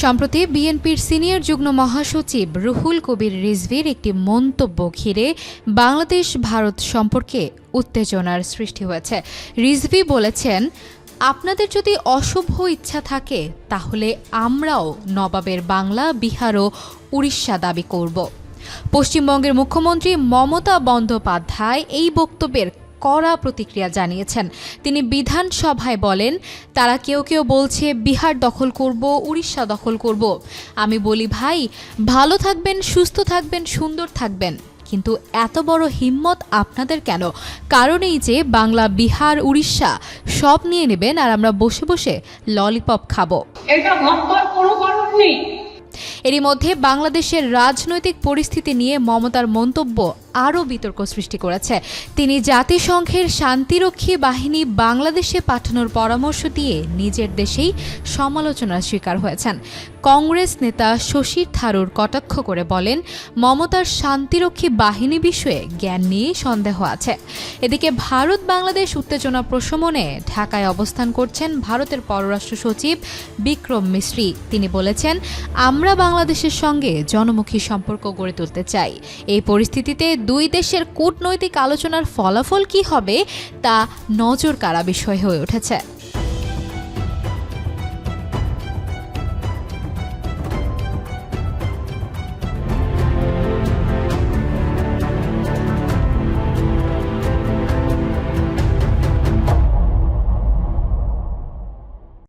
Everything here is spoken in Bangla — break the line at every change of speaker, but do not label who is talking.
সম্প্রতি বিএনপির সিনিয়র যুগ্ম মহাসচিব রুহুল কবির রিজভীর একটি মন্তব্য ঘিরে বাংলাদেশ ভারত সম্পর্কে উত্তেজনার সৃষ্টি হয়েছে। রিজভী বলেছেন, আপনাদের যদি অশুভ ইচ্ছা থাকে তাহলে আমরাও নবাবের বাংলা, বিহার ও উড়িষ্যা দাবি করব। পশ্চিমবঙ্গের মুখ্যমন্ত্রী মমতা বন্দ্যোপাধ্যায় এই বক্তব্যের কড়া প্রতিক্রিয়া জানিয়েছেন। তিনি বিধানসভায় বলেন, তারা কেউ কেউ বলছে বিহার দখল করব, উড়িষ্যা দখল করব। আমি বলি, ভাই ভালো থাকবেন, সুস্থ থাকবেন, সুন্দর থাকবেন, কিন্তু এত বড় হিম্মত আপনাদের কেন? কারণ এই যে বাংলা, বিহার, উড়িষ্যা সব নিয়ে নেবেন আর আমরা বসে বসে ললিপপ খাবো।
এটা ভাববার কোনো কারণ নেই।
এরই মধ্যে বাংলাদেশের রাজনৈতিক পরিস্থিতি নিয়ে মমতার মন্তব্য আরও বিতর্ক সৃষ্টি করেছে। তিনি জাতিসংঘের শান্তিরক্ষী বাহিনী বাংলাদেশে পাঠানোর পরামর্শ দিয়ে নিজের দেশেই সমালোচনার শিকার হয়েছেন। কংগ্রেস নেতা শশী থারুর কটাক্ষ করে বলেন, মমতার শান্তিরক্ষী বাহিনী বিষয়ে জ্ঞান নিয়ে সন্দেহ আছে। এদিকে ভারত বাংলাদেশ উত্তেজনা প্রশমনে ঢাকায় অবস্থান করছেন ভারতের পররাষ্ট্র সচিব বিক্রম মিশ্রি। তিনি বলেছেন, আমরা বাংলাদেশের সঙ্গে জনমুখী সম্পর্ক গড়ে তুলতে চাই। এই পরিস্থিতিতে দুই দেশের কূটনৈতিক আলোচনার ফলাফল কী হবে তা নজর কাড়া বিষয় হয়ে উঠেছে।